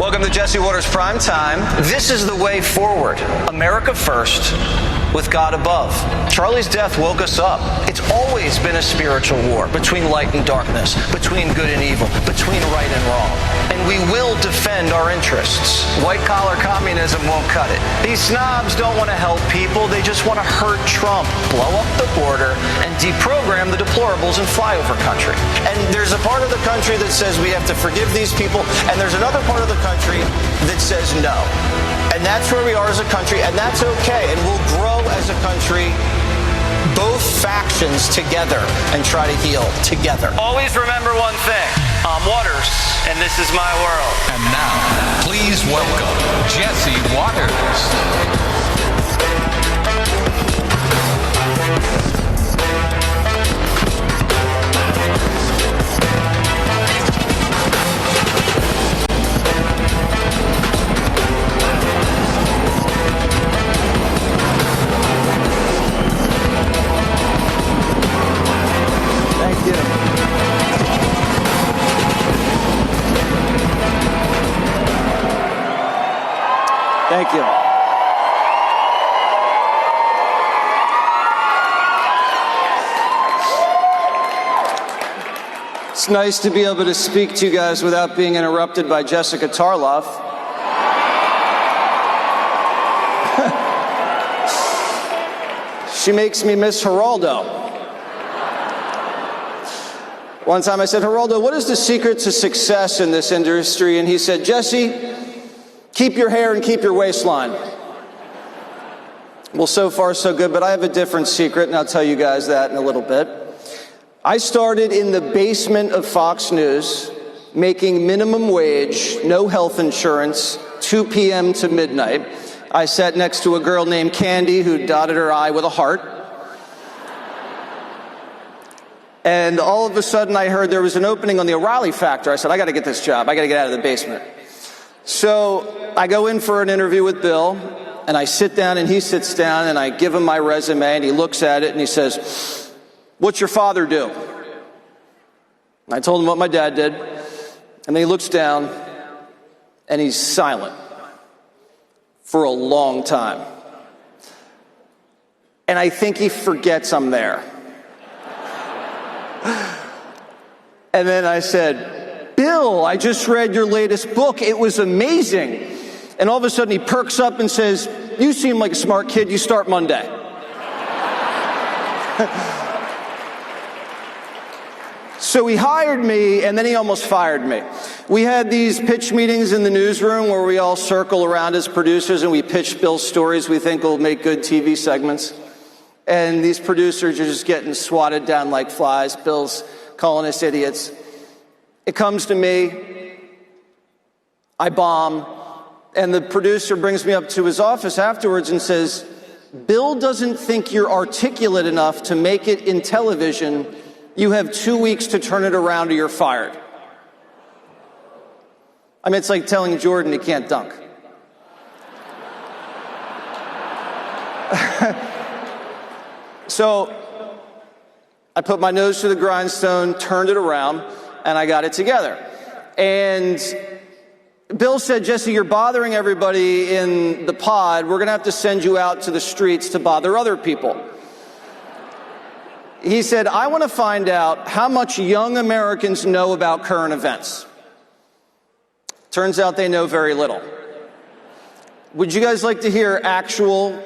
Welcome to Jesse Watters Prime Time. This is the way forward. America first, with God above. Charlie's death woke us up. It's always been a spiritual war between light and darkness, between good and evil, between right and wrong. And we will defend our interests. White-collar communism won't cut it. These snobs don't want to help people. They just want to hurt Trump, blow up the border, and deprogram the deplorables in flyover country. And there's a part of the country that says we have to forgive these people, and there's another part of the country that says no. And that's where we are as a country, and that's okay. And we'll grow as a country, both factions together, and try to heal together. Always remember one thing. I'm Watters, and this is my world. And now, please welcome Jesse Watters. Thank you. It's nice to be able to speak to you guys without being interrupted by Jessica Tarloff. She makes me miss Geraldo. One time I said, Geraldo, what is the secret to success in this industry? And he said, Jesse, keep your hair and keep your waistline. Well, so far so good, but I have a different secret, and I'll tell you guys that in a little bit. I started in the basement of Fox News, making minimum wage, no health insurance, 2 p.m. to midnight. I sat next to a girl named Candy who dotted her I with a heart. And all of a sudden I heard there was an opening on the O'Reilly Factor. I said, I got to get this job. I got to get out of the basement. So I go in for an interview with Bill, and I sit down and he sits down, and I give him my resume, and he looks at it and he says, what's your father do? And I told him what my dad did, and then he looks down and he's silent for a long time. And I think he forgets I'm there. And then I said, Bill, I just read your latest book. It was amazing. And all of a sudden he perks up and says, you seem like a smart kid. You start Monday. So he hired me, and then he almost fired me. We had these pitch meetings in the newsroom where we all circle around as producers and we pitch Bill's stories we think will make good TV segments. And these producers are just getting swatted down like flies. Bill's calling us idiots. It comes to me, I bomb, and the producer brings me up to his office afterwards and says, Bill doesn't think you're articulate enough to make it in television. You have 2 weeks to turn it around or you're fired. I mean, it's like telling Jordan he can't dunk. So I put my nose to the grindstone, turned it around, and I got it together. And Bill said, Jesse, you're bothering everybody in the pod. We're going to have to send you out to the streets to bother other people. He said, I want to find out how much young Americans know about current events. Turns out they know very little. Would you guys like to hear actual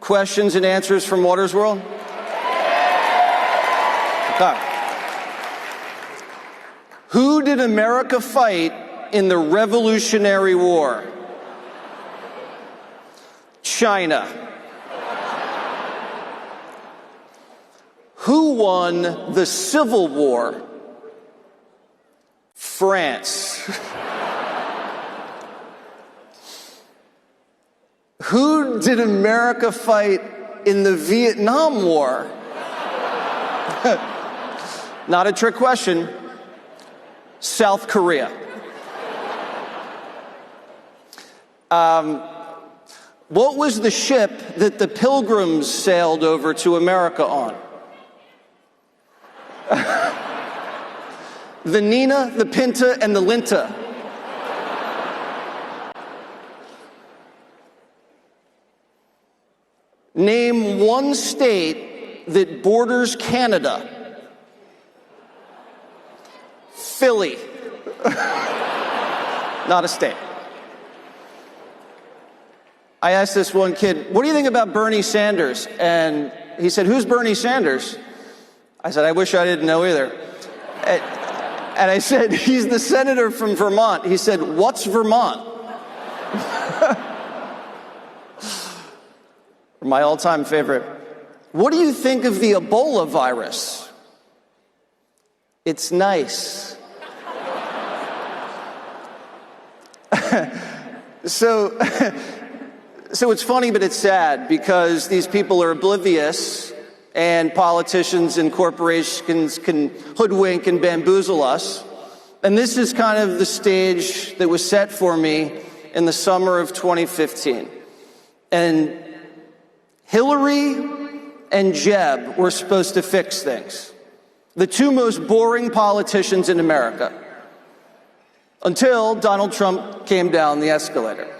questions and answers from Watters World? Okay. Who did America fight in the Revolutionary War? China. Who won the Civil War? France. Who did America fight in the Vietnam War? Not a trick question. South Korea. What was the ship that the Pilgrims sailed over to America on? The Nina, the Pinta, and the Linta. Name one state that borders Canada. Philly. Not a state. I asked this one kid, what do you think about Bernie Sanders? And he said, who's Bernie Sanders? I said, I wish I didn't know either. And I said, he's the senator from Vermont. He said, what's Vermont? My all-time favorite. What do you think of the Ebola virus? It's nice. So it's funny, but it's sad because these people are oblivious and politicians and corporations can hoodwink and bamboozle us. And this is kind of the stage that was set for me in the summer of 2015. And Hillary and Jeb were supposed to fix things. The two most boring politicians in America. Until Donald Trump came down the escalator.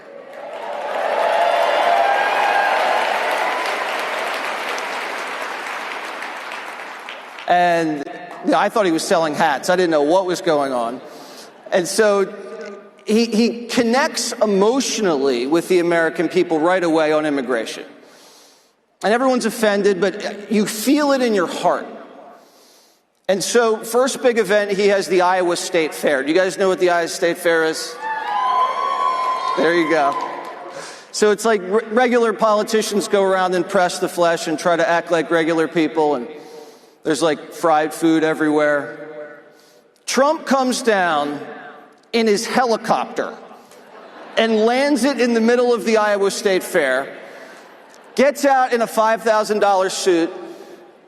And I thought he was selling hats. I didn't know what was going on. And so he connects emotionally with the American people right away on immigration. And everyone's offended, but you feel it in your heart. And so, first big event, he has the Iowa State Fair. Do you guys know what the Iowa State Fair is? There you go. So it's like regular politicians go around and press the flesh and try to act like regular people, and there's like fried food everywhere. Trump comes down in his helicopter and lands it in the middle of the Iowa State Fair, gets out in a $5,000 suit,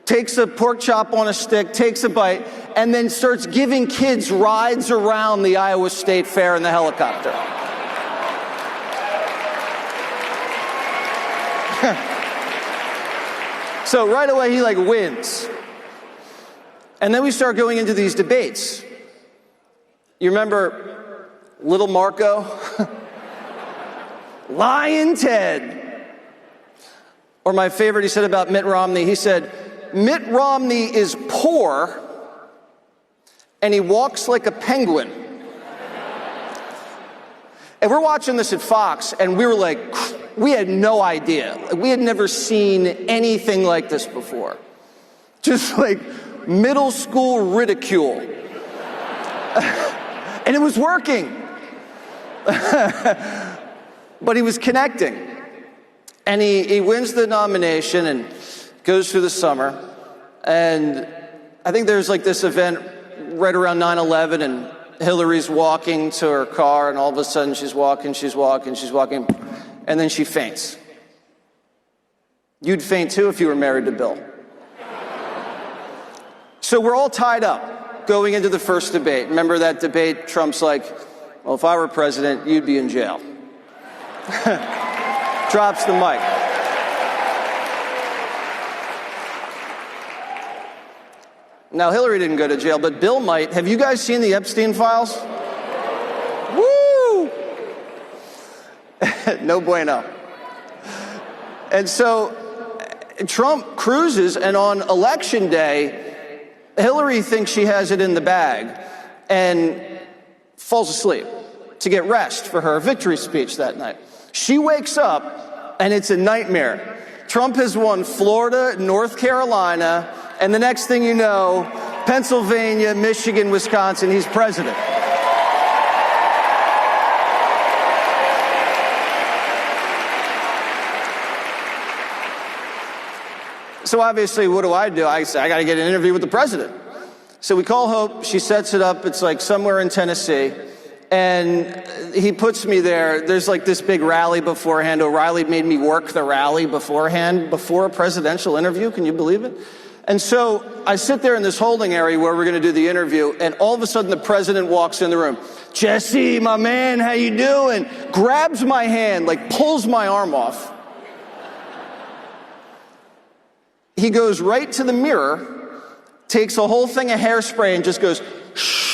takes a pork chop on a stick, takes a bite, and then starts giving kids rides around the Iowa State Fair in the helicopter. So right away he wins. And then we start going into these debates. You remember Little Marco? Lion Ted. Or my favorite, he said about Mitt Romney, he said, Mitt Romney is poor and he walks like a penguin. And we're watching this at Fox and we were like, we had no idea. We had never seen anything like this before. Just like middle school ridicule. And it was working. But he was connecting. And he wins the nomination and goes through the summer. And I think there's this event right around 9/11, and Hillary's walking to her car, and all of a sudden she's walking, and then she faints. You'd faint too if you were married to Bill. So we're all tied up going into the first debate. Remember that debate? Trump's like, well, if I were president, you'd be in jail. Drops the mic. Now, Hillary didn't go to jail, but Bill might. Have you guys seen the Epstein files? Woo! No bueno. And so Trump cruises, and on election day, Hillary thinks she has it in the bag and falls asleep to get rest for her victory speech that night. She wakes up, and it's a nightmare. Trump has won Florida, North Carolina, and the next thing you know, Pennsylvania, Michigan, Wisconsin, he's president. So obviously, what do? I say, I got to get an interview with the president. So we call Hope. She sets it up. It's somewhere in Tennessee. And he puts me there. There's this big rally beforehand. O'Reilly made me work the rally beforehand, before a presidential interview. Can you believe it? And so I sit there in this holding area where we're going to do the interview, and all of a sudden the president walks in the room. Jesse, my man, how you doing? Grabs my hand, pulls my arm off. He goes right to the mirror, takes a whole thing of hairspray and just goes, shh.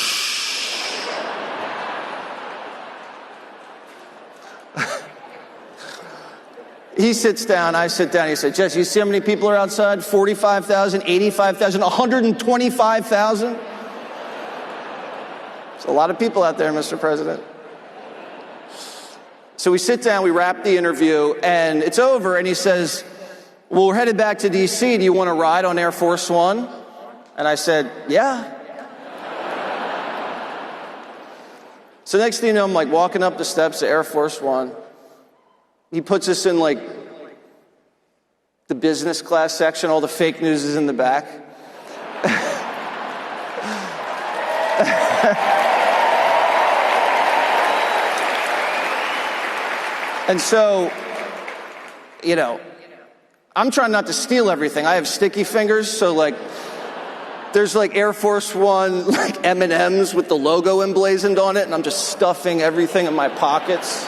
he sits down, I sit down, he said, Jesse, you see how many people are outside? 45,000, 85,000, 125,000? There's a lot of people out there, Mr. President. So we sit down, we wrap the interview, and it's over, and he says, well, we're headed back to D.C. Do you want to ride on Air Force One? And I said, yeah. So next thing you know, I'm like walking up the steps of Air Force One. He puts us in like the business class section. All the fake news is in the back. And so, you know, I'm trying not to steal everything. I have sticky fingers, so like, there's like Air Force One, like M&Ms with the logo emblazoned on it, and I'm just stuffing everything in my pockets.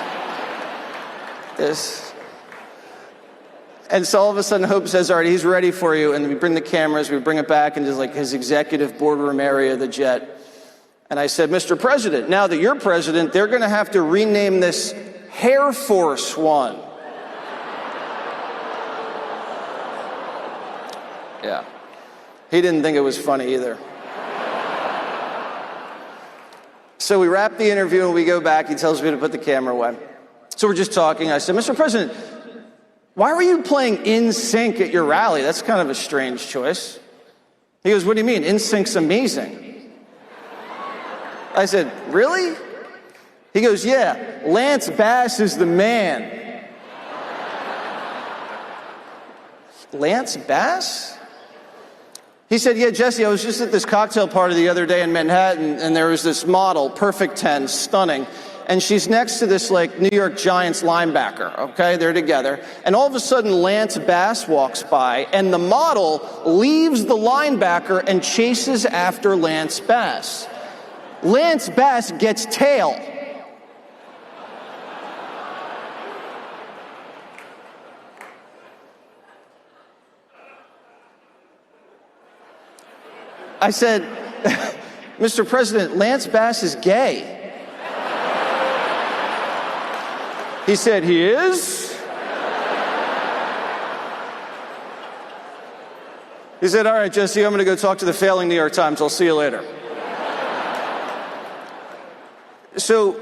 And so all of a sudden Hope says, all right, he's ready for you. And we bring the cameras, we bring it back into like his executive boardroom area of the jet. And I said, Mr. President, now that you're president, they're going to have to rename this Hair Force One. Yeah. He didn't think it was funny either. So we wrap the interview and we go back. He tells me to put the camera away. So we're just talking. I said, Mr. President, why were you playing In Sync at your rally? That's kind of a strange choice. He goes, what do you mean? In Sync's amazing. I said, really? He goes, yeah, Lance Bass is the man. Lance Bass? He said, yeah, Jesse, I was just at this cocktail party the other day in Manhattan, and there was this model, perfect 10, stunning, and she's next to this, like, New York Giants linebacker, okay? They're together. And all of a sudden, Lance Bass walks by, and the model leaves the linebacker and chases after Lance Bass. Lance Bass gets tail. I said, Mr. President, Lance Bass is gay. He said, he is? He said, all right, Jesse, I'm going to go talk to the failing New York Times. I'll see you later. So,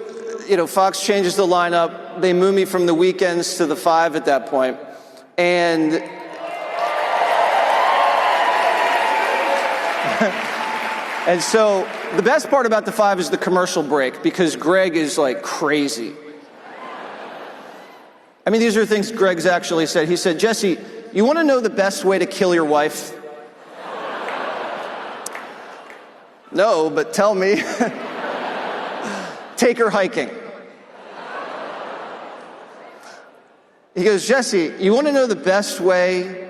you know, Fox changes the lineup. They move me from the weekends to the 5 at that point. And and so the best part about the 5 is the commercial break, because Greg is like crazy. I mean, these are things Greg's actually said. He said, Jesse, you want to know the best way to kill your wife? No, but tell me. Take her hiking. He goes, Jesse, you want to know the best way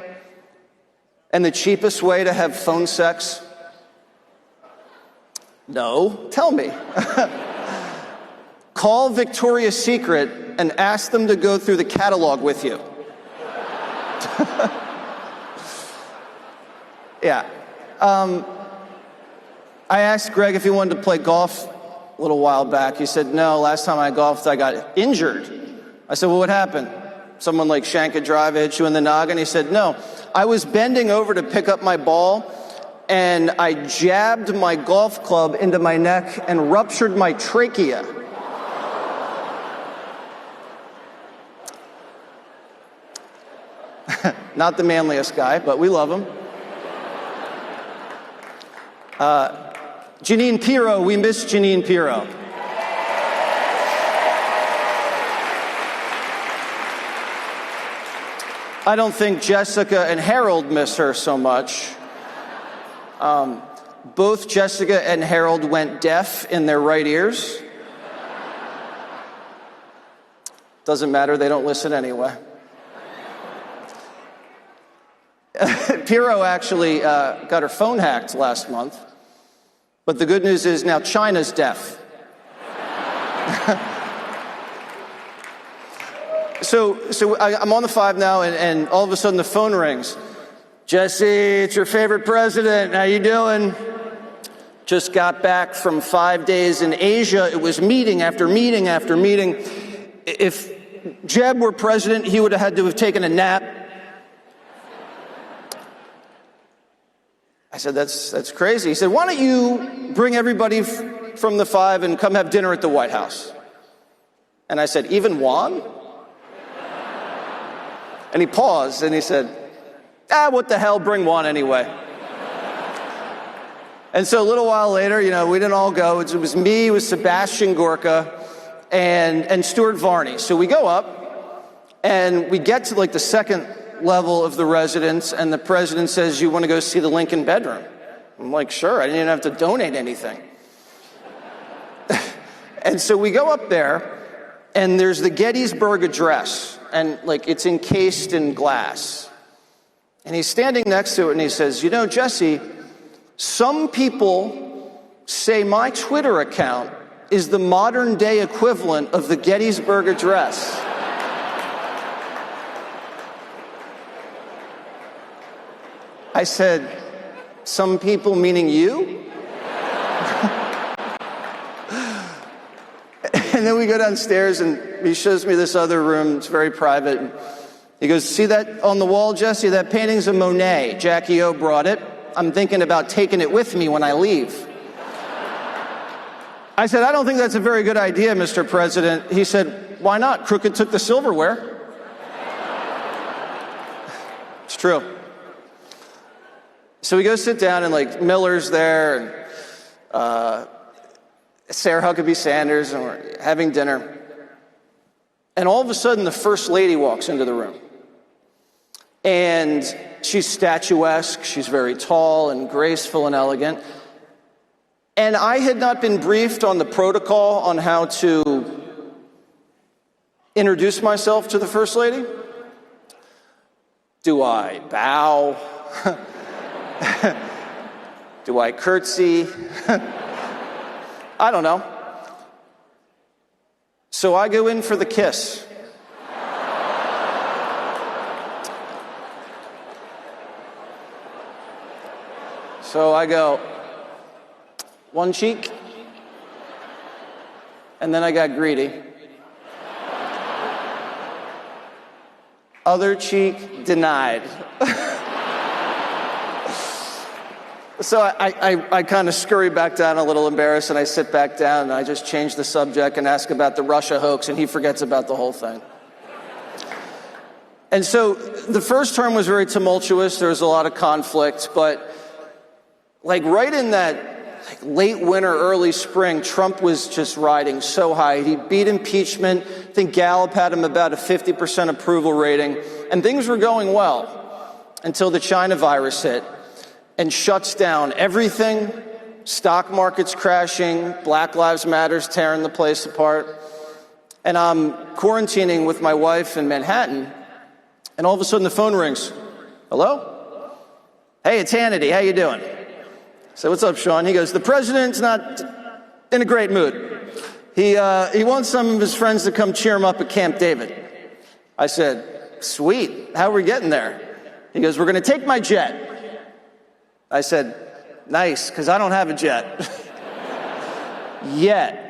and the cheapest way to have phone sex? No, tell me. Call Victoria's Secret and ask them to go through the catalog with you. Yeah. I asked Greg if he wanted to play golf a little while back. He said, no, last time I golfed, I got injured. I said, well, what happened? Someone like shank a drive, hit you in the noggin? He said, no, I was bending over to pick up my ball, and I jabbed my golf club into my neck and ruptured my trachea. Not the manliest guy, but we love him. Jeanine Pirro, we miss Jeanine Pirro. I don't think Jessica and Harold miss her so much. Both Jessica and Harold went deaf in their right ears. Doesn't matter, they don't listen anyway. Pirro actually got her phone hacked last month. But the good news is now China's deaf. So I'm on the 5 now, and all of a sudden the phone rings. Jesse, it's your favorite president. How you doing? Just got back from 5 days in Asia. It was meeting after meeting after meeting. If Jeb were president, he would have had to have taken a nap. I said, that's crazy. He said, why don't you bring everybody from the 5 and come have dinner at the White House? And I said, even Juan? And he paused and he said, what the hell, bring Juan anyway. And so a little while later, we didn't all go. It was me, it was Sebastian Gorka, and Stuart Varney. So we go up and we get to like the second level of the residence, and the president says, you want to go see the Lincoln bedroom? I'm like, sure, I didn't even have to donate anything. And so we go up there, and there's the Gettysburg Address, and like it's encased in glass. And he's standing next to it, and he says, Jesse, some people say my Twitter account is the modern day equivalent of the Gettysburg Address. I said, some people meaning you? And then we go downstairs and he shows me this other room. It's very private. And he goes, see that on the wall, Jesse? That painting's a Monet. Jackie O brought it. I'm thinking about taking it with me when I leave. I said, I don't think that's a very good idea, Mr. President. He said, why not? Crooked took the silverware. It's true. So we go sit down, and like Miller's there, and Sarah Huckabee Sanders, and we're having dinner. And all of a sudden, the First Lady walks into the room. And she's statuesque, she's very tall and graceful and elegant. And I had not been briefed on the protocol on how to introduce myself to the First Lady. Do I bow? Do I curtsy? I don't know. So I go in for the kiss. So I go, one cheek, and then I got greedy. Other cheek, denied. So I kind of scurry back down a little embarrassed, and I sit back down, and I just change the subject and ask about the Russia hoax, and he forgets about the whole thing. And so the first term was very tumultuous. There was a lot of conflict, but like right in that late winter, early spring, Trump was just riding so high. He beat impeachment. I think Gallup had him about a 50% approval rating, and things were going well until the China virus hit and shuts down everything. Stock markets crashing, Black Lives Matter's tearing the place apart. And I'm quarantining with my wife in Manhattan, and all of a sudden the phone rings. Hello? Hey, it's Hannity. How you doing? I said, what's up, Sean? He goes, the president's not in a great mood. He wants some of his friends to come cheer him up at Camp David. I said, sweet. How are we getting there? He goes, we're going to take my jet. I said, nice, because I don't have a jet. Yet.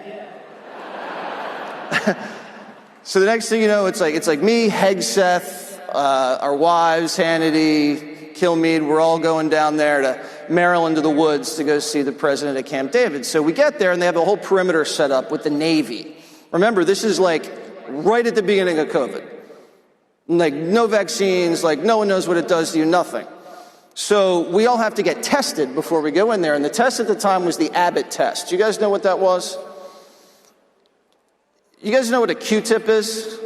So the next thing you know, it's like me, Hegseth, our wives, Hannity, Kilmeade, we're all going down there to Maryland to the woods to go see the president at Camp David. So we get there, and they have a whole perimeter set up with the Navy. Remember, this is like right at the beginning of COVID. Like no vaccines, like no one knows what it does to you, nothing. So we all have to get tested before we go in there. And the test at the time was the Abbott test. Do you guys know what that was? You guys know what a Q-tip is?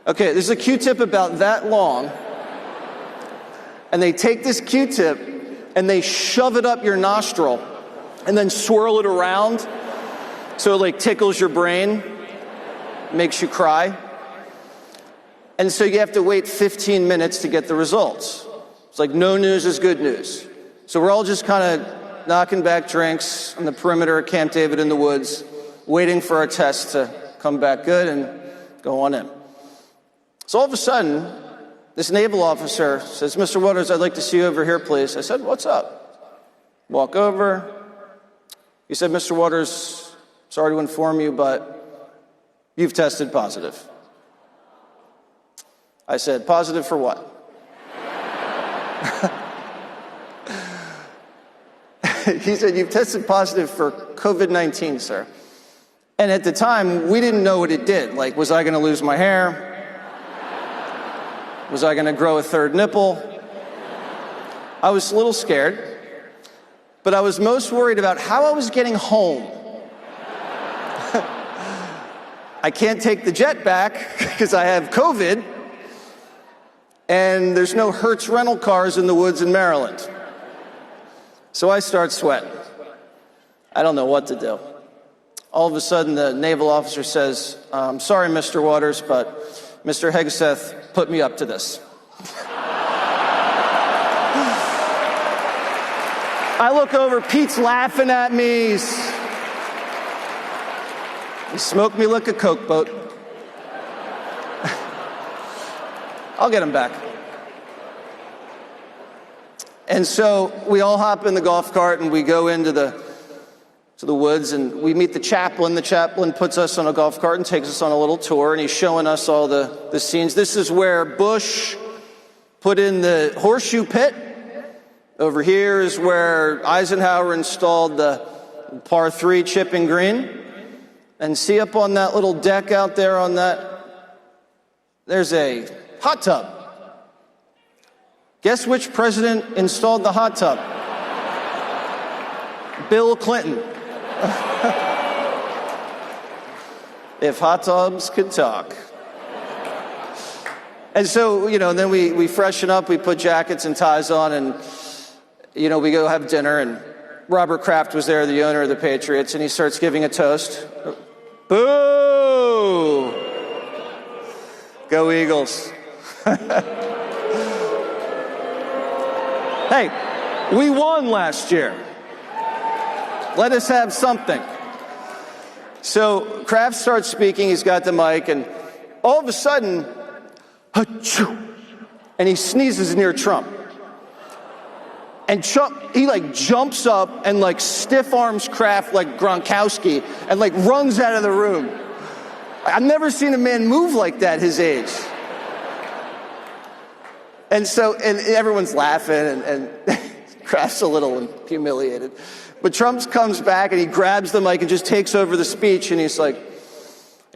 Okay, there's a Q-tip about that long. And they take this Q-tip and they shove it up your nostril and then swirl it around so it like tickles your brain, makes you cry. And so you have to wait 15 minutes to get the results. It's like no news is good news. So we're all just kind of knocking back drinks on the perimeter of Camp David in the woods, waiting for our test to come back good and go on in. So all of a sudden, this naval officer says, Mr. Waters, I'd like to see you over here, please. I said, what's up? Walk over. He said, Mr. Waters, sorry to inform you, but you've tested positive. I said, positive for what? He said, you've tested positive for COVID-19, sir. And at the time, we didn't know what it did. Like, was I going to lose my hair? Was I going to grow a third nipple? I was a little scared, but I was most worried about how I was getting home. I can't take the jet back because I have COVID, and there's no Hertz rental cars in the woods in Maryland. So I start sweating. I don't know what to do. All of a sudden, the naval officer says, I'm sorry, Mr. Waters, but Mr. Hegseth put me up to this. I look over, Pete's laughing at me. He smoked me like a Coke boat. I'll get him back. And so we all hop in the golf cart and we go into the woods and we meet the chaplain. The chaplain puts us on a golf cart and takes us on a little tour, and he's showing us all the scenes. This is where Bush put in the horseshoe pit. Over here is where Eisenhower installed the par 3 chipping green. And see up on that little deck out there on that, there's a hot tub. Guess which president installed the hot tub? Bill Clinton. If hot tubs could talk. And so, then we freshen up, we put jackets and ties on, and, we go have dinner, and Robert Kraft was there, the owner of the Patriots, and he starts giving a toast. Boo! Go Eagles. Hey, we won last year. Let us have something. So Kraft starts speaking, he's got the mic, and all of a sudden, achoo, and he sneezes near Trump. And Trump, he jumps up and stiff arms Kraft like Gronkowski and runs out of the room. I've never seen a man move like that his age. And everyone's laughing and Kraft's a little humiliated. But Trump comes back and he grabs the mic and just takes over the speech, and he's like,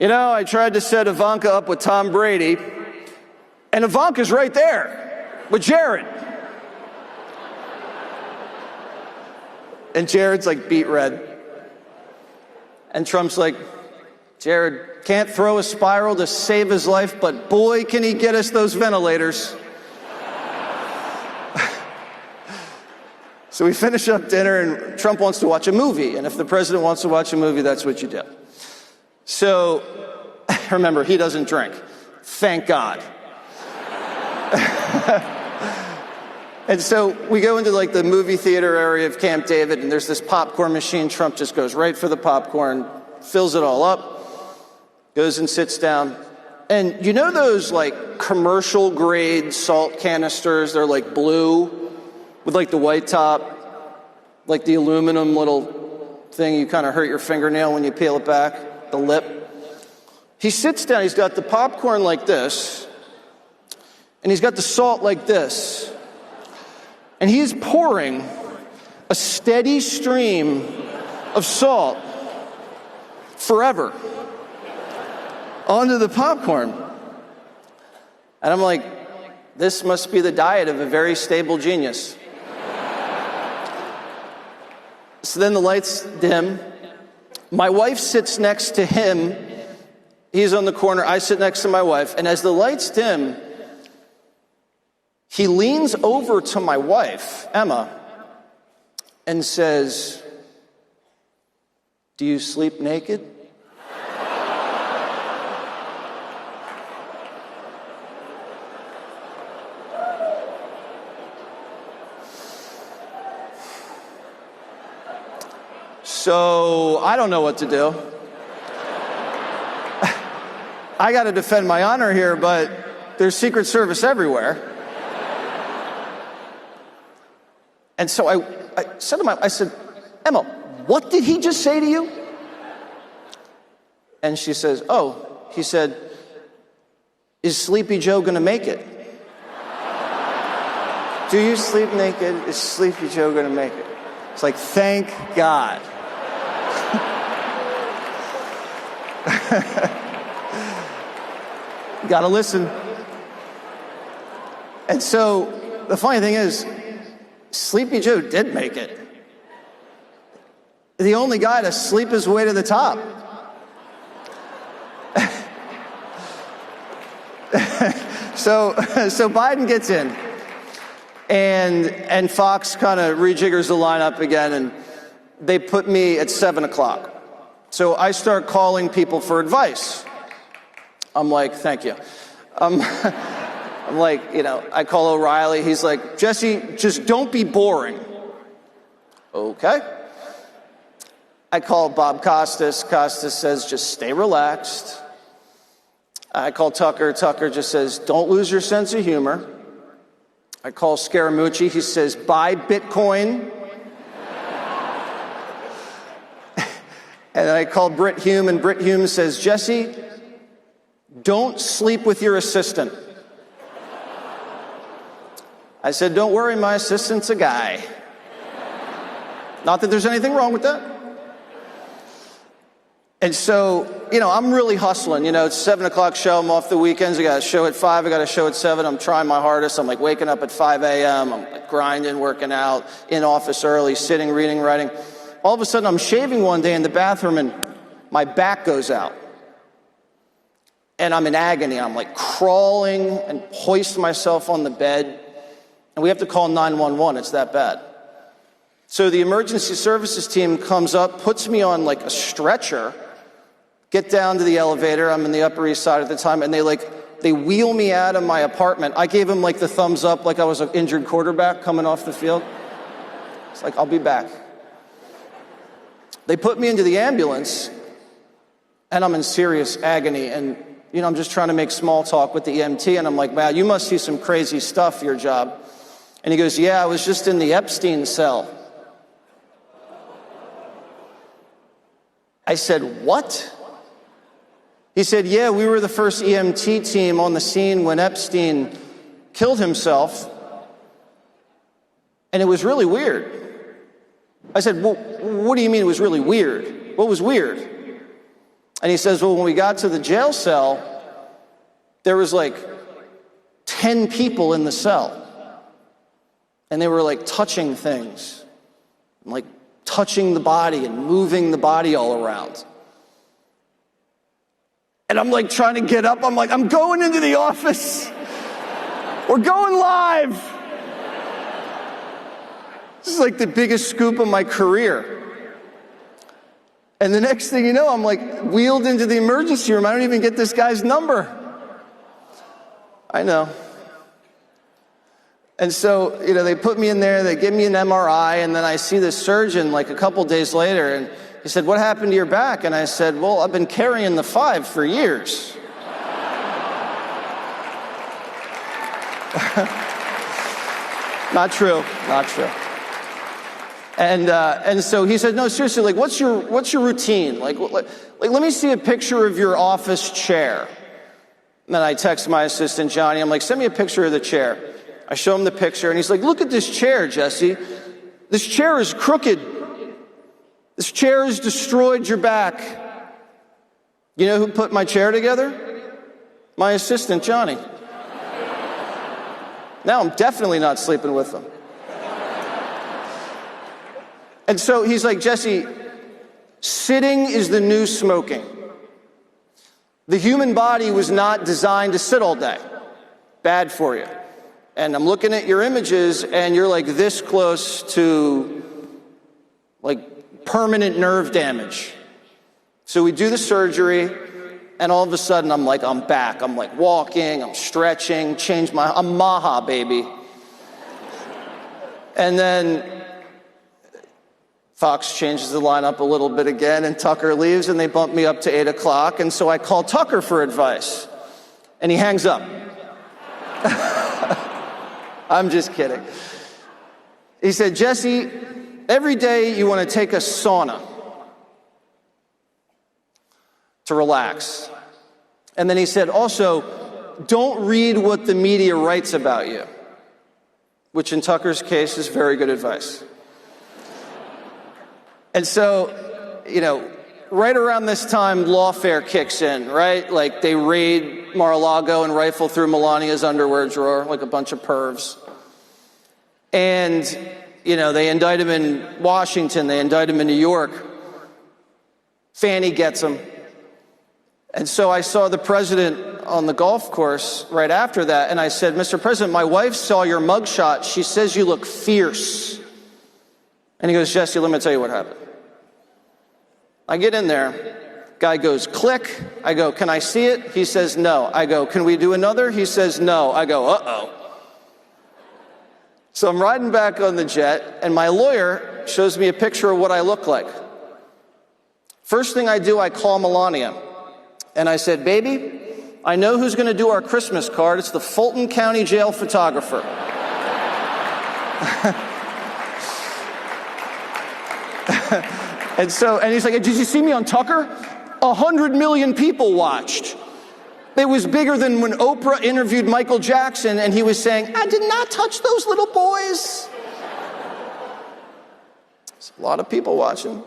I tried to set Ivanka up with Tom Brady, and Ivanka's right there with Jared. And Jared's beat red. And Trump's like, Jared can't throw a spiral to save his life, but boy, can he get us those ventilators. So we finish up dinner, and Trump wants to watch a movie. And if the president wants to watch a movie, that's what you do. So remember, he doesn't drink. Thank God. And so we go into the movie theater area of Camp David, and there's this popcorn machine. Trump just goes right for the popcorn, fills it all up, goes and sits down. And those commercial grade salt canisters, they're blue with the white top, the aluminum little thing you kind of hurt your fingernail when you peel it back, the lip. He sits down, he's got the popcorn like this, and he's got the salt like this. And he is pouring a steady stream of salt forever onto the popcorn. And I'm like, this must be the diet of a very stable genius. So then the lights dim. My wife sits next to him. He's on the corner. I sit next to my wife. And as the lights dim, he leans over to my wife, Emma, and says, "Do you sleep naked?" So I don't know what to do. I got to defend my honor here, but there's Secret Service everywhere. And so I said to I said, "Emma, what did he just say to you?" And she says, "Oh," he said, Is Sleepy Joe gonna make it? Do you sleep naked? Is Sleepy Joe gonna make it? It's like, thank God. Gotta listen. And so the funny thing is, Sleepy Joe did make it. The only guy to sleep his way to the top. So Biden gets in, and Fox kind of rejiggers the lineup again, and they put me at 7 o'clock. So I start calling people for advice. I'm like, thank you. I'm like, I call O'Reilly. He's like, Jesse, just don't be boring. Okay. I call Bob Costas. Costas says, just stay relaxed. I call Tucker. Tucker just says, don't lose your sense of humor. I call Scaramucci. He says, buy Bitcoin. And then I call Brit Hume, and Brit Hume says, Jesse, don't sleep with your assistant. I said, don't worry, my assistant's a guy. Not that there's anything wrong with that. And so, I'm really hustling. It's 7 o'clock show. I'm off the weekends. I got a show at 5. I got a show at 7. I'm trying my hardest. I'm like waking up at 5 a.m. I'm like grinding, working out, in office early, sitting, reading, writing. All of a sudden, I'm shaving one day in the bathroom, and my back goes out. And I'm in agony. I'm like crawling and hoist myself on the bed. And we have to call 911. It's that bad. So the emergency services team comes up, puts me on like a stretcher, get down to the elevator. I'm in the Upper East Side at the time, and they wheel me out of my apartment. I gave them like the thumbs up, like I was an injured quarterback coming off the field. It's like, I'll be back. They put me into the ambulance, and I'm in serious agony. And, I'm just trying to make small talk with the EMT, and I'm like, wow, you must see some crazy stuff, your job. And he goes, yeah, I was just in the Epstein cell. I said, what? He said, yeah, we were the first EMT team on the scene when Epstein killed himself. And it was really weird. I said, well, what do you mean it was really weird? What was weird? And he says, well, when we got to the jail cell, there was like 10 people in the cell. And they were like touching things, like touching the body and moving the body all around. And I'm like trying to get up. I'm like, I'm going into the office. We're going live. This is like the biggest scoop of my career. And the next thing you know, I'm like wheeled into the emergency room. I don't even get this guy's number. I know. And so, they put me in there, they give me an MRI, and then I see this surgeon like a couple days later, and he said, what happened to your back? And I said, well, I've been carrying the 5 for years. Not true. And so he said, no, seriously, like, what's your routine? Like, let me see a picture of your office chair. And then I text my assistant, Johnny, I'm like, send me a picture of the chair. I show him the picture, and he's like, look at this chair, Jesse. This chair is crooked. This chair has destroyed your back. You know who put my chair together? My assistant, Johnny. Now I'm definitely not sleeping with him. And so he's like, Jesse, sitting is the new smoking. The human body was not designed to sit all day. Bad for you. And I'm looking at your images, and you're like this close to like permanent nerve damage. So we do the surgery, and all of a sudden I'm back. I'm like walking, I'm stretching, I'm Maha, baby. And then Fox changes the lineup a little bit again, and Tucker leaves, and they bump me up to 8 o'clock. And so I call Tucker for advice, and he hangs up. I'm just kidding. He said, Jesse, every day you want to take a sauna to relax. And then he said, also, don't read what the media writes about you, which in Tucker's case is very good advice. And so, right around this time, lawfare kicks in, right? Like they raid Mar-a-Lago and rifle through Melania's underwear drawer like a bunch of pervs. And, they indict him in Washington, they indict him in New York. Fannie gets him. And so I saw the president on the golf course right after that, and I said, Mr. President, my wife saw your mugshot. She says you look fierce. And he goes, Jesse, let me tell you what happened. I get in there. Guy goes, click. I go, can I see it? He says, no. I go, can we do another? He says, no. I go, uh-oh. So I'm riding back on the jet, and my lawyer shows me a picture of what I look like. First thing I do, I call Melania. And I said, baby, I know who's going to do our Christmas card. It's the Fulton County Jail photographer. And he's like, did you see me on Tucker? 100 million people watched. It was bigger than when Oprah interviewed Michael Jackson and he was saying, I did not touch those little boys. There's a lot of people watching.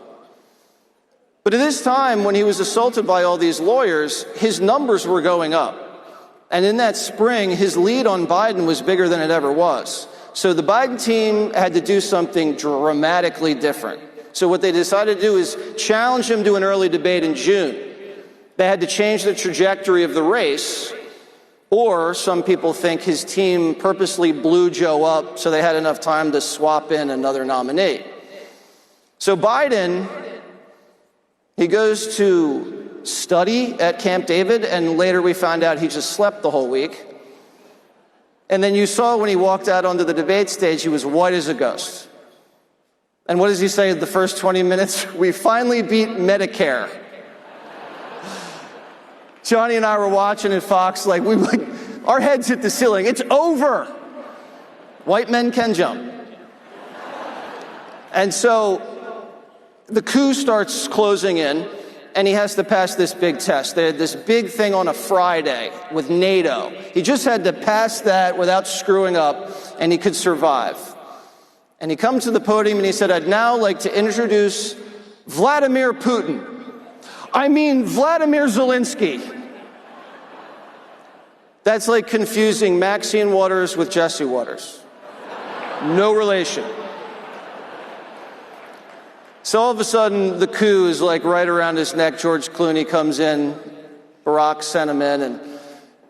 But at this time, when he was assaulted by all these lawyers, his numbers were going up. And in that spring, his lead on Biden was bigger than it ever was. So the Biden team had to do something dramatically different. So what they decided to do is challenge him to an early debate in June. They had to change the trajectory of the race, or some people think his team purposely blew Joe up so they had enough time to swap in another nominee. So Biden, he goes to study at Camp David, and later we found out he just slept the whole week. And then you saw when he walked out onto the debate stage, he was white as a ghost. And what does he say in the first 20 minutes? We finally beat Medicare. Johnny and I were watching at Fox, our heads hit the ceiling. It's over. White men can jump. And so the coup starts closing in, and he has to pass this big test. They had this big thing on a Friday with NATO. He just had to pass that without screwing up, and he could survive. And he comes to the podium and he said, I'd now like to introduce Vladimir Putin. I mean, Vladimir Zelensky. That's like confusing Maxine Waters with Jesse Waters. No relation. So all of a sudden, the coup is right around his neck. George Clooney comes in, Barack sent him in, and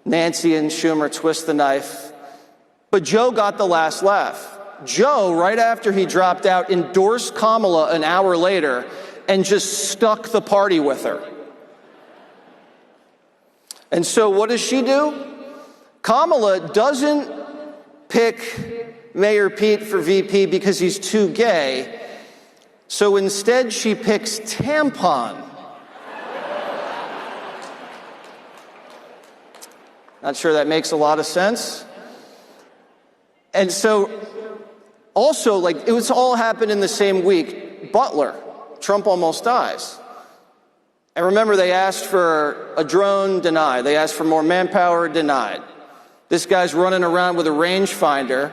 Nancy and Schumer twist the knife. But Joe got the last laugh. Joe, right after he dropped out, endorsed Kamala an hour later and just stuck the party with her. And so what does she do? Kamala doesn't pick Mayor Pete for VP because he's too gay. So instead, she picks Tampon. Not sure that makes a lot of sense. And so, also, it was all happened in the same week. Butler, Trump almost dies. And remember, they asked for a drone, denied. They asked for more manpower, denied. This guy's running around with a rangefinder,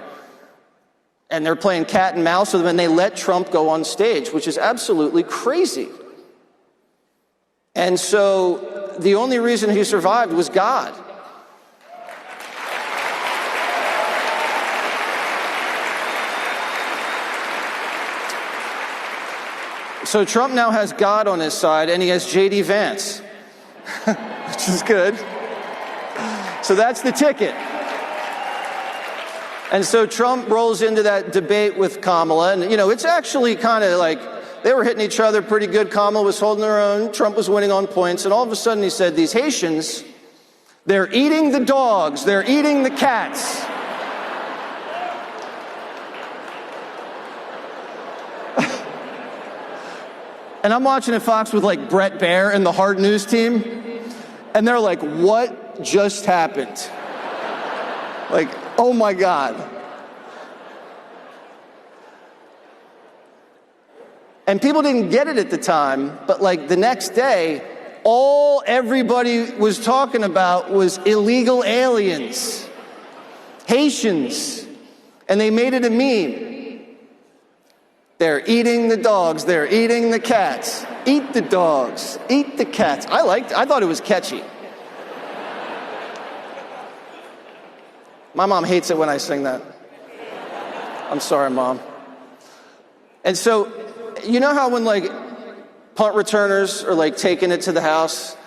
and they're playing cat and mouse with him, and they let Trump go on stage, which is absolutely crazy. And so the only reason he survived was God. So Trump now has God on his side, and he has J.D. Vance, which is good. So that's the ticket. And so Trump rolls into that debate with Kamala, and, it's actually kind of they were hitting each other pretty good. Kamala was holding her own. Trump was winning on points, and all of a sudden he said, these Haitians, they're eating the dogs, they're eating the cats. And I'm watching at Fox with Brett Baer and the Hard News team, and they're like, what just happened? Oh my God. And people didn't get it at the time, but the next day, all everybody was talking about was illegal aliens, Haitians, and they made it a meme. They're eating the dogs, they're eating the cats. Eat the dogs, eat the cats. I thought it was catchy. My mom hates it when I sing that. I'm sorry, Mom. And so, you know how when like punt returners are like taking it to the house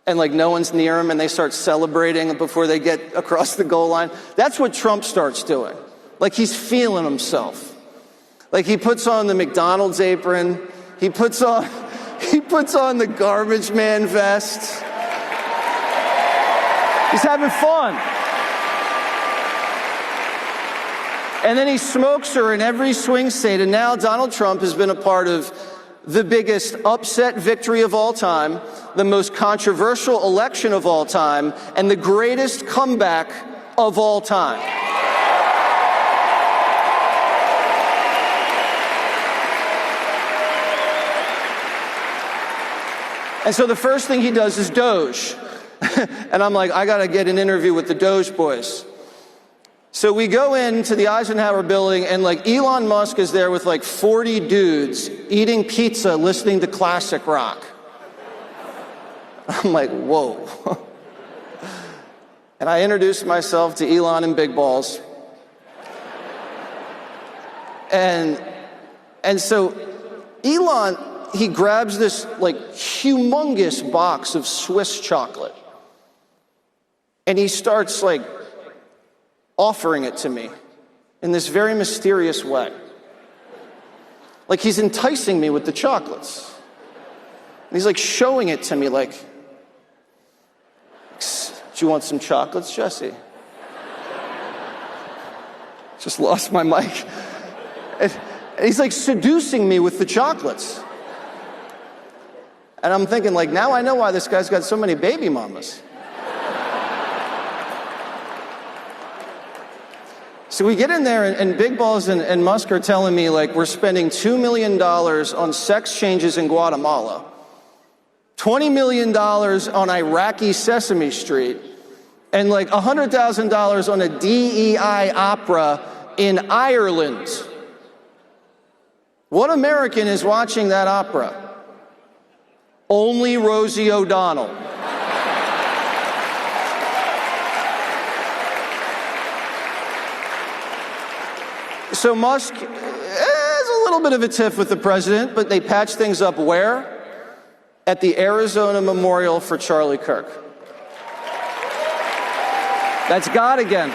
and like no one's near them and they start celebrating before they get across the goal line? That's what Trump starts doing. Like he's feeling himself. Like he puts on the McDonald's apron. He puts on the garbage man vest. He's having fun. And then he smokes her in every swing state. And now Donald Trump has been a part of the biggest upset victory of all time, the most controversial election of all time, and the greatest comeback of all time. And so the first thing he does is Doge. And I'm like, I got to get an interview with the Doge boys. So we go into the Eisenhower building, and like Elon Musk is there with like 40 dudes eating pizza, listening to classic rock. I'm like, whoa. And I introduced myself to Elon and Big Balls. And so Elon, he grabs this like humongous box of Swiss chocolate. And he starts like offering it to me in this very mysterious way. Like he's enticing me with the chocolates. And he's like showing it to me like, do you want some chocolates, Jesse? Just lost my mic. And he's like seducing me with the chocolates. And I'm thinking like, now I know why this guy's got so many baby mamas. So we get in there, and Big Balls and Musk are telling me, like, we're spending $2 million on sex changes in Guatemala, $20 million on Iraqi Sesame Street, and like $100,000 on a DEI opera in Ireland. What American is watching that opera? Only Rosie O'Donnell. So Musk has a little bit of a tiff with the president, but they patch things up where? At the Arizona Memorial for Charlie Kirk. That's God again.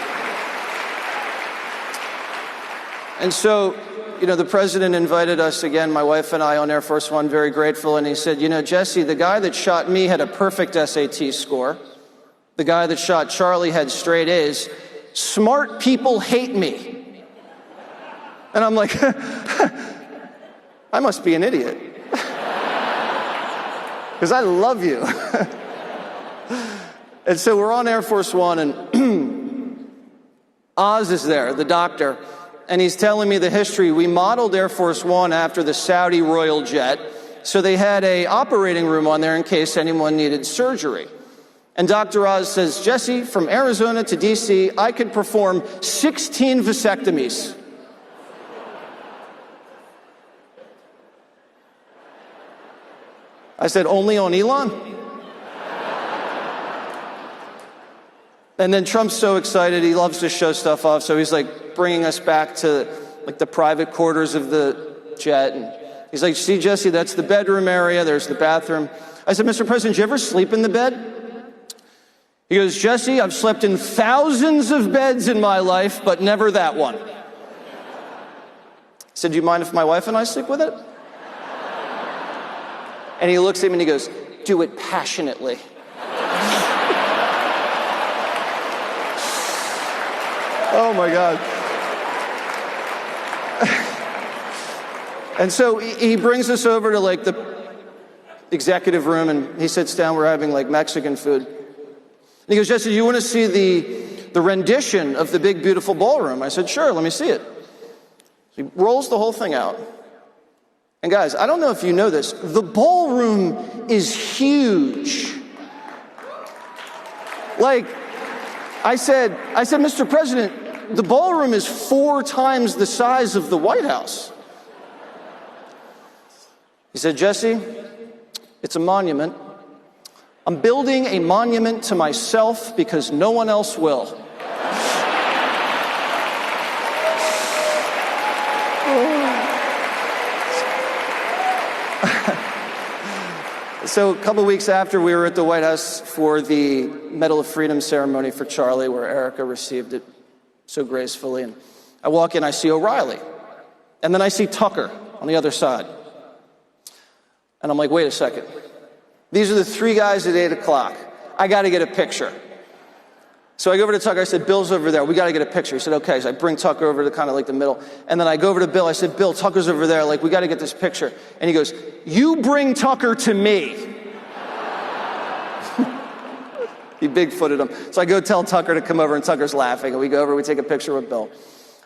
And so, you know, the president invited us again, my wife and I, on Air Force One, very grateful. And he said, you know, Jesse, the guy that shot me had a perfect SAT score. The guy that shot Charlie had straight A's. Smart people hate me. And I'm like, I must be an idiot. Because I love you. And so we're on Air Force One, and Oz is there, the doctor, and he's telling me the history. We modeled Air Force One after the Saudi Royal Jet, so they had an operating room on there in case anyone needed surgery. And Dr. Oz says, Jesse, from Arizona to D.C., I could perform 16 vasectomies. I said, only on Elon? And then Trump's so excited, he loves to show stuff off, so he's like bringing us back to like the private quarters of the jet. And he's like, see, Jesse, that's the bedroom area, there's the bathroom. I said, Mr. President, did you ever sleep in the bed? He goes, Jesse, I've slept in thousands of beds in my life, but never that one. I said, do you mind if my wife and I sleep with it? And he looks at me and he goes, do it passionately. Oh my God. And so he brings us over to like the executive room, and he sits down, we're having like Mexican food. And he goes, Jesse, do you want to see the rendition of the big beautiful ballroom? I said, sure, let me see it. So he rolls the whole thing out. And guys, I don't know if you know this, the ballroom is huge. Like, I said, Mr. President, the ballroom is 4 times the size of the White House. He said, Jesse, it's a monument. I'm building a monument to myself because no one else will. So a couple weeks after, we were at the White House for the Medal of Freedom ceremony for Charlie, where Erica received it so gracefully. And I walk in, I see O'Reilly. And then I see Tucker on the other side. And I'm like, wait a second. These are the 3 guys at 8 o'clock. I got to get a picture. So I go over to Tucker. I said, Bill's over there. We got to get a picture. He said, okay. So I bring Tucker over to kind of like the middle. And then I go over to Bill. I said, Bill, Tucker's over there. Like, we got to get this picture. And he goes, you bring Tucker to me. He big-footed him. So I go tell Tucker to come over, and Tucker's laughing. And we go over, we take a picture with Bill.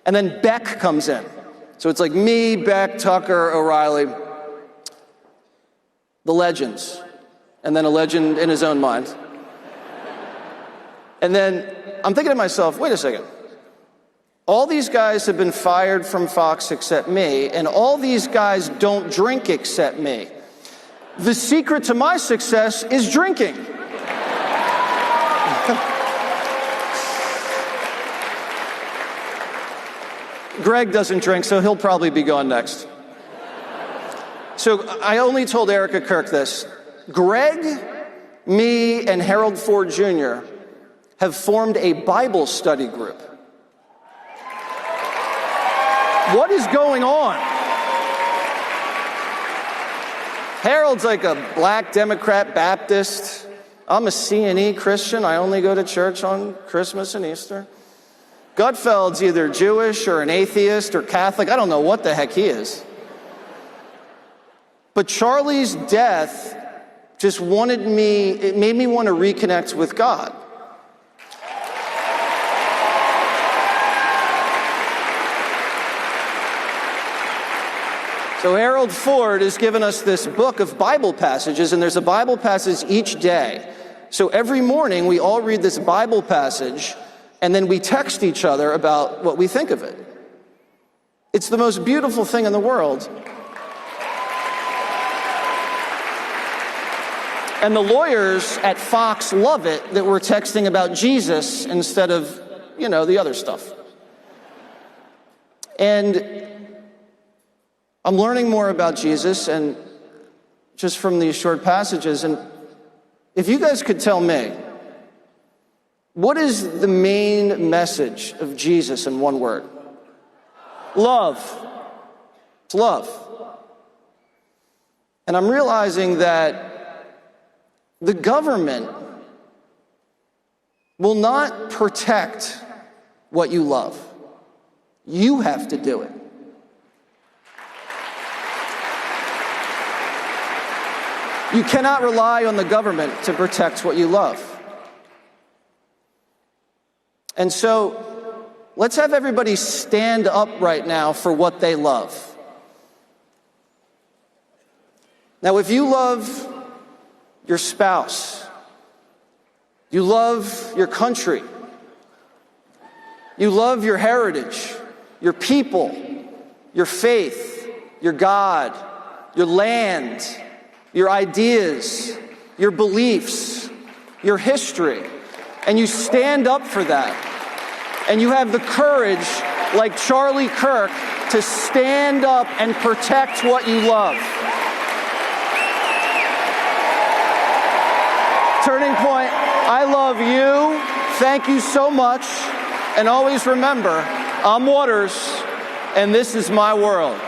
And then Beck comes in. So it's like me, Beck, Tucker, O'Reilly, the legends. And then a legend in his own mind. And then I'm thinking to myself, wait a second. All these guys have been fired from Fox except me, and all these guys don't drink except me. The secret to my success is drinking. Greg doesn't drink, so he'll probably be gone next. So I only told Erica Kirk this. Greg, me, and Harold Ford Jr. have formed a Bible study group. What is going on? Harold's like a black Democrat Baptist. I'm a C&E Christian. I only go to church on Christmas and Easter. Gutfeld's either Jewish or an atheist or Catholic. I don't know what the heck he is. But Charlie's death just it made me want to reconnect with God. So Harold Ford has given us this book of Bible passages, and there's a Bible passage each day. So every morning we all read this Bible passage, and then we text each other about what we think of it. It's the most beautiful thing in the world. And the lawyers at Fox love it that we're texting about Jesus instead of, the other stuff. And I'm learning more about Jesus, and just from these short passages. And if you guys could tell me, what is the main message of Jesus in one word? Love. It's love. And I'm realizing that the government will not protect what you love. You have to do it. You cannot rely on the government to protect what you love. And so, let's have everybody stand up right now for what they love. Now, if you love your spouse, you love your country, you love your heritage, your people, your faith, your God, your land, your ideas, your beliefs, your history, and you stand up for that, and you have the courage, like Charlie Kirk, to stand up and protect what you love. Turning Point, I love you. Thank you so much. And always remember, I'm Waters, and this is my world.